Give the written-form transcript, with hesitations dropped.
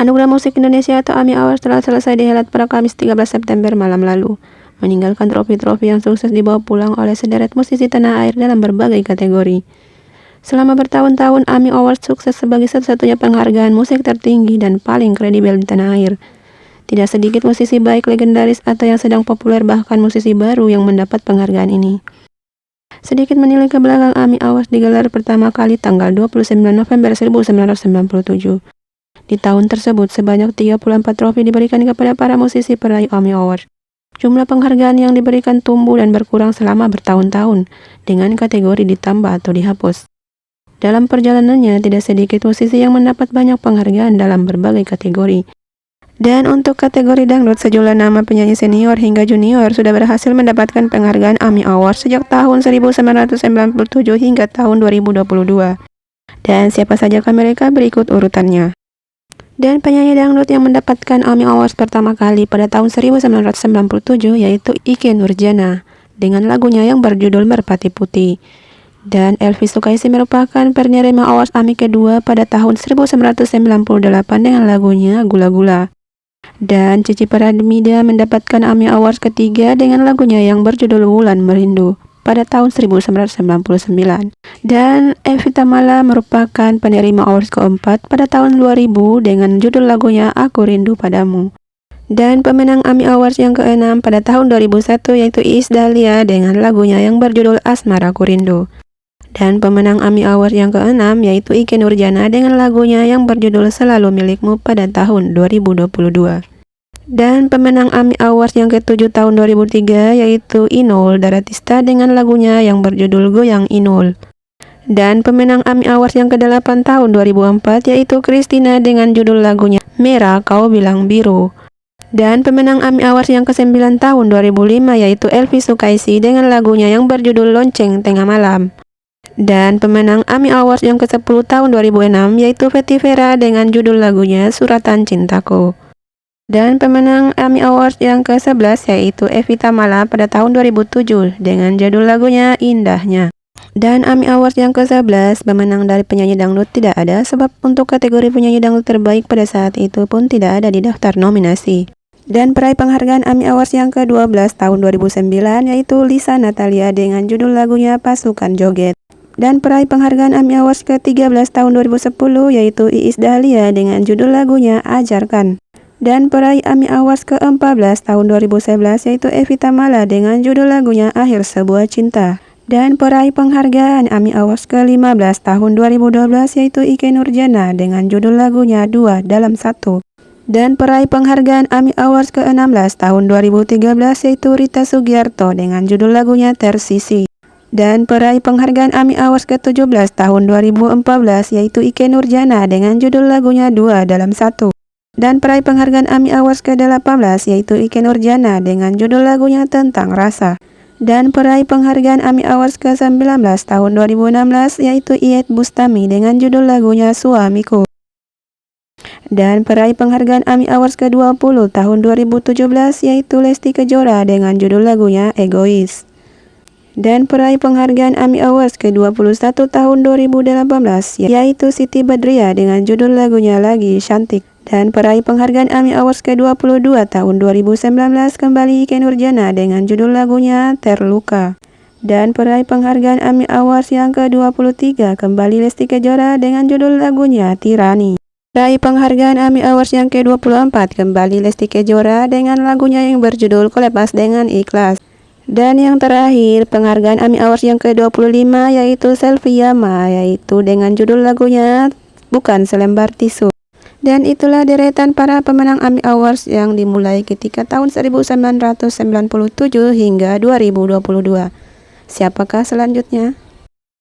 Anugerah Musik Indonesia atau AMI Awards telah selesai dihelat pada Kamis 13 September malam lalu, meninggalkan trofi-trofi yang sukses dibawa pulang oleh sederet musisi tanah air dalam berbagai kategori. Selama bertahun-tahun, AMI Awards sukses sebagai satu-satunya penghargaan musik tertinggi dan paling kredibel di tanah air. Tidak sedikit musisi baik legendaris atau yang sedang populer, bahkan musisi baru yang mendapat penghargaan ini. Sedikit menilik ke belakang, AMI Awards digelar pertama kali tanggal 29 November 1997. Di tahun tersebut, sebanyak 34 trofi diberikan kepada para musisi peraih AMI Awards. Jumlah penghargaan yang diberikan tumbuh dan berkurang selama bertahun-tahun, dengan kategori ditambah atau dihapus. Dalam perjalanannya, tidak sedikit musisi yang mendapat banyak penghargaan dalam berbagai kategori. Dan untuk kategori dangdut, sejumlah nama penyanyi senior hingga junior sudah berhasil mendapatkan penghargaan AMI Awards sejak tahun 1997 hingga tahun 2022. Dan siapa sajakah mereka? Berikut urutannya. Dan penyanyi dangdut yang mendapatkan AMI Awards pertama kali pada tahun 1997 yaitu Ikke Nurjanah dengan lagunya yang berjudul Merpati Putih. Dan Elvi Sukaesih merupakan penerima Awards AMI kedua pada tahun 1998 dengan lagunya Gula Gula. Dan Cici Pradmida mendapatkan AMI Awards ketiga dengan lagunya yang berjudul Wulan Merindu pada tahun 1999. Dan Evie Tamala merupakan penerima awards keempat pada tahun 2000 dengan judul lagunya Aku Rindu Padamu. Dan pemenang AMI Awards yang keenam pada tahun 2001 yaitu Iis Dahlia dengan lagunya yang berjudul Asmaraku Rindu. Dan pemenang AMI Awards yang keenam yaitu Ikke Nurjanah dengan lagunya yang berjudul Selalu Milikmu pada tahun 2022. Dan pemenang AMI Awards yang ke-7 tahun 2003 yaitu Inul Daratista dengan lagunya yang berjudul Goyang Inul. Dan pemenang AMI Awards yang ke-8 tahun 2004 yaitu Christina dengan judul lagunya Merah Kau Bilang Biru. Dan pemenang AMI Awards yang ke-9 tahun 2005 yaitu Elvi Sukaesih dengan lagunya yang berjudul Lonceng Tengah Malam. Dan pemenang AMI Awards yang ke-10 tahun 2006 yaitu Fetty Vera dengan judul lagunya Suratan Cintaku. Dan pemenang AMI Awards yang ke-11 yaitu Evie Tamala pada tahun 2007 dengan judul lagunya Indahnya. Dan AMI Awards yang ke-11 pemenang dari penyanyi dangdut tidak ada, sebab untuk kategori penyanyi dangdut terbaik pada saat itu pun tidak ada di daftar nominasi. Dan peraih penghargaan AMI Awards yang ke-12 tahun 2009 yaitu Lisa Natalia dengan judul lagunya Pasukan Joget. Dan peraih penghargaan AMI Awards ke-13 tahun 2010 yaitu Iis Dahlia dengan judul lagunya Ajarkan. Dan peraih AMI Awards ke-14 tahun 2011 yaitu Evie Tamala dengan judul lagunya Akhir Sebuah Cinta. Dan peraih penghargaan AMI Awards ke-15 tahun 2012 yaitu Ikke Nurjanah dengan judul lagunya Dua Dalam Satu. Dan peraih penghargaan AMI Awards ke-16 tahun 2013 yaitu Rita Sugiarto dengan judul lagunya Tersisi. Dan peraih penghargaan AMI Awards ke-17 tahun 2014 yaitu Ikke Nurjanah dengan judul lagunya Dua Dalam Satu. Dan peraih penghargaan AMI Awards ke-18 yaitu Ikke Nurjanah dengan judul lagunya Tentang Rasa. Dan peraih penghargaan AMI Awards ke-19 tahun 2016 yaitu Iyeth Bustami dengan judul lagunya Suamiku. Dan peraih penghargaan AMI Awards ke-20 tahun 2017 yaitu Lesti Kejora dengan judul lagunya Egois. Dan peraih penghargaan AMI Awards ke-21 tahun 2018 yaitu Siti Badriah dengan judul lagunya Lagi Cantik. Dan peraih penghargaan AMI Awards ke-22 tahun 2019 kembali Ikke Nurjanah dengan judul lagunya Terluka. Dan peraih penghargaan AMI Awards yang ke-23 kembali Lesti Kejora dengan judul lagunya Tirani. Peraih penghargaan AMI Awards yang ke-24 kembali Lesti Kejora dengan lagunya yang berjudul Kulepas Dengan Ikhlas. Dan yang terakhir penghargaan AMI Awards yang ke-25 yaitu Selviama yaitu dengan judul lagunya Bukan Selembar Tisu. Dan itulah deretan para pemenang AMI Awards yang dimulai ketika tahun 1997 hingga 2022. Siapakah selanjutnya?